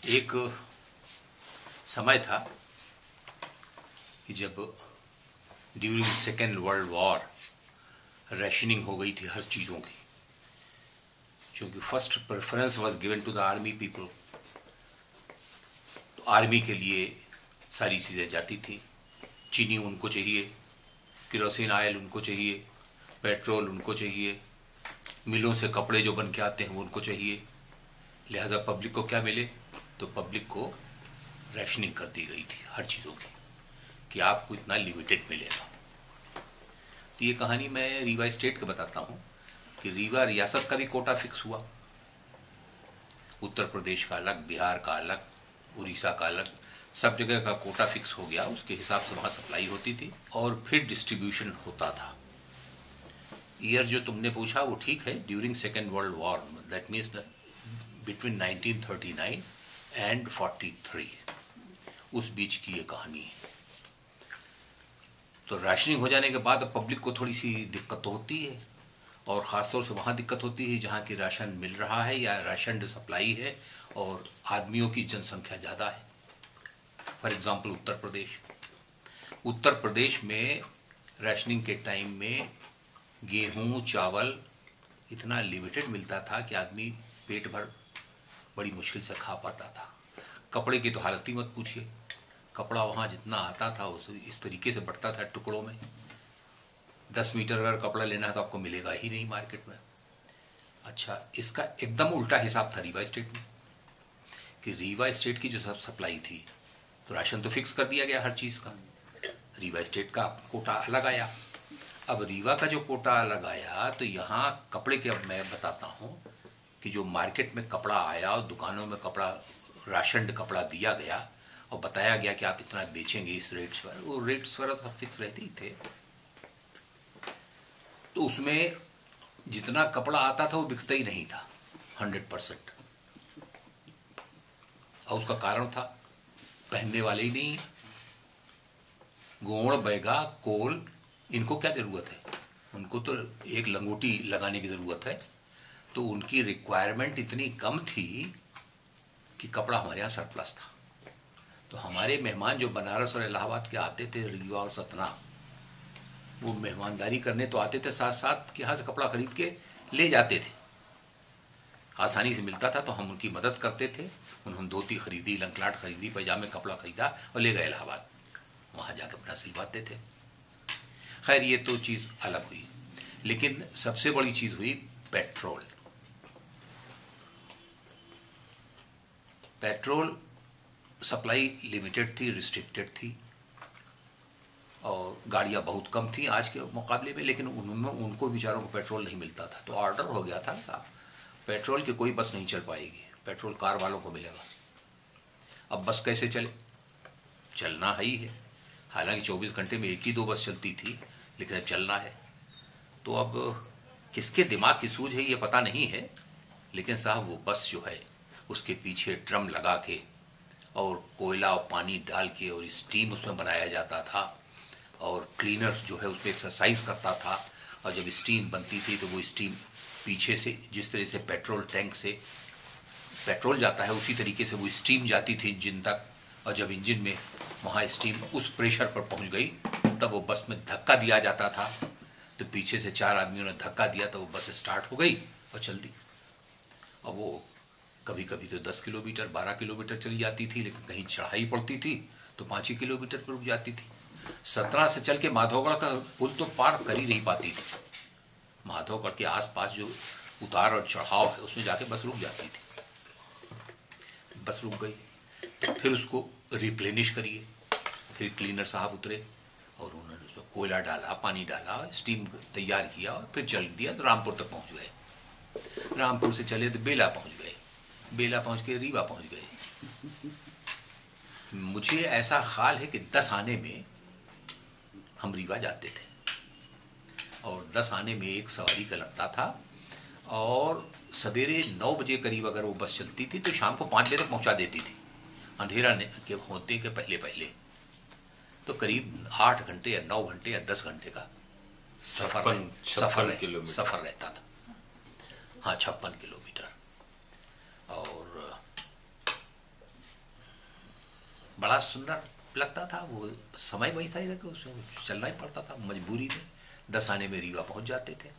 एक समय था कि जब during second world war rationing हो गई थी हर चीज़ों की, क्योंकि first preference was given to the army people. तो आर्मी के लिए सारी चीज़ें जाती थी। चीनी उनको चाहिए, केरोसिन ऑयल उनको चाहिए, पेट्रोल उनको चाहिए, मिलों से कपड़े जो बन के आते हैं वो उनको चाहिए। लिहाजा पब्लिक को क्या मिले, तो पब्लिक को रेशनिंग कर दी गई थी हर चीज़ों की कि आपको इतना लिमिटेड मिलेगा। तो ये कहानी मैं रीवा स्टेट का बताता हूँ कि रीवा रियासत का भी कोटा फिक्स हुआ। उत्तर प्रदेश का अलग, बिहार का अलग, उड़ीसा का अलग, सब जगह का कोटा फिक्स हो गया। उसके हिसाब से वहाँ सप्लाई होती थी और फिर डिस्ट्रीब्यूशन होता था। ईयर जो तुमने पूछा वो ठीक है, during second world war, that means between 1939 and 43, उस बीच की ये कहानी है। तो राशनिंग हो जाने के बाद पब्लिक को थोड़ी सी दिक्कत तो होती है, और ख़ासतौर से वहाँ दिक्कत होती है जहाँ की राशन मिल रहा है या राशन सप्लाई है और आदमियों की जनसंख्या ज़्यादा है। फॉर एग्ज़ाम्पल उत्तर प्रदेश में राशनिंग के टाइम में गेहूँ चावल इतना लिमिटेड मिलता था कि आदमी पेट भर बड़ी मुश्किल से खा पाता था। कपड़े की तो हालत ही मत पूछिए, कपड़ा वहाँ जितना आता था उस इस तरीके से बढ़ता था टुकड़ों में। 10 मीटर अगर कपड़ा लेना है तो आपको मिलेगा ही नहीं मार्केट में। अच्छा, इसका एकदम उल्टा हिसाब था रीवा स्टेट में कि रीवा स्टेट की जो सब सप्लाई थी, तो राशन तो फिक्स कर दिया गया हर चीज़ का, रीवा स्टेट का कोटा अलग आया। अब रीवा का जो कोटा अलग आया तो यहाँ कपड़े के, अब मैं बताता हूँ कि जो मार्केट में कपड़ा आया और दुकानों में कपड़ा, राशन कपड़ा दिया गया और बताया गया कि आप इतना बेचेंगे इस रेट्स पर, वो रेट्स पर सब फिक्स रहते ही थे। तो उसमें जितना कपड़ा आता था वो बिकता ही नहीं था 100%। और उसका कारण था पहनने वाले ही नहीं। गोड़, बैगा, कोल, इनको क्या ज़रूरत है, उनको तो एक लंगोटी लगाने की ज़रूरत है। तो उनकी रिक्वायरमेंट इतनी कम थी कि कपड़ा हमारे यहाँ सरप्लस था। तो हमारे मेहमान जो बनारस और इलाहाबाद के आते थे, रीवा और सतना, वो मेहमानदारी करने तो आते थे, साथ साथ कि यहाँ से कपड़ा खरीद के ले जाते थे। आसानी से मिलता था तो हम उनकी मदद करते थे। उन्होंने धोती खरीदी, लंकलाट खरीदी, पैजामे कपड़ा खरीदा और ले गए इलाहाबाद, वहाँ जाकर अपना सिलवाते थे। खैर ये तो चीज़ अलग हुई, लेकिन सबसे बड़ी चीज़ हुई पेट्रोल। पेट्रोल सप्लाई लिमिटेड थी, रिस्ट्रिक्टेड थी, और गाड़ियाँ बहुत कम थी आज के मुकाबले में, लेकिन उनमें उनको बेचारों को पेट्रोल नहीं मिलता था। तो ऑर्डर हो गया था साहब, पेट्रोल की कोई बस नहीं चल पाएगी, पेट्रोल कार वालों को मिलेगा। अब बस कैसे चले, चलना ही है। हालांकि 24 घंटे में 1 ही 2 बस चलती थी, लेकिन अब चलना है। तो अब किसके दिमाग की सूझ है ये पता नहीं है, लेकिन साहब वो बस जो है उसके पीछे ड्रम लगा के और कोयला और पानी डाल के और स्टीम उसमें बनाया जाता था, और क्लीनर जो है उस पर एक्सरसाइज करता था, और जब स्टीम बनती थी तो वो स्टीम पीछे से, जिस तरह से पेट्रोल टैंक से पेट्रोल जाता है उसी तरीके से वो स्टीम जाती थी इंजन तक, और जब इंजन में वहाँ स्टीम उस प्रेशर पर पहुँच गई तब वो बस में धक्का दिया जाता था। तो पीछे से 4 आदमियों ने धक्का दिया तो वो बस स्टार्ट हो गई और चल दी। अब वो कभी कभी तो 10 किलोमीटर 12 किलोमीटर चली जाती थी, लेकिन कहीं चढ़ाई पड़ती थी तो 5 ही किलोमीटर पर रुक जाती थी। 17 से चल के माधवगढ़ का पुल तो पार कर ही नहीं पाती थी। माधवगढ़ के आसपास जो उतार और चढ़ाव है उसमें जाके बस रुक जाती थी। बस रुक गई तो फिर उसको रिप्लेनिश करिए। फिर क्लीनर साहब उतरे और उन्होंने उसमें कोयला डाला, पानी डाला, स्टीम तैयार किया और फिर चल दिया। तो रामपुर तक पहुंच गए, रामपुर से चले तो बेला पहुंच गए, बेला पहुंच के रीवा पहुंच गए। मुझे ऐसा ख्याल है कि 10 आने में हम रीवा जाते थे, और 10 आने में एक सवारी का लगता था, और सवेरे 9 बजे करीब अगर वो बस चलती थी तो शाम को 5 बजे तक पहुंचा देती थी, अंधेरा के होते के पहले पहले। तो करीब 8 घंटे या 9 घंटे या 10 घंटे का सफ़र रहता था। हाँ, 56 किलोमीटर। और बड़ा सुंदर लगता था। वो समय वही था कि उसमें चलना ही पड़ता था मजबूरी में। 10 आने में रीवा पहुंच जाते थे।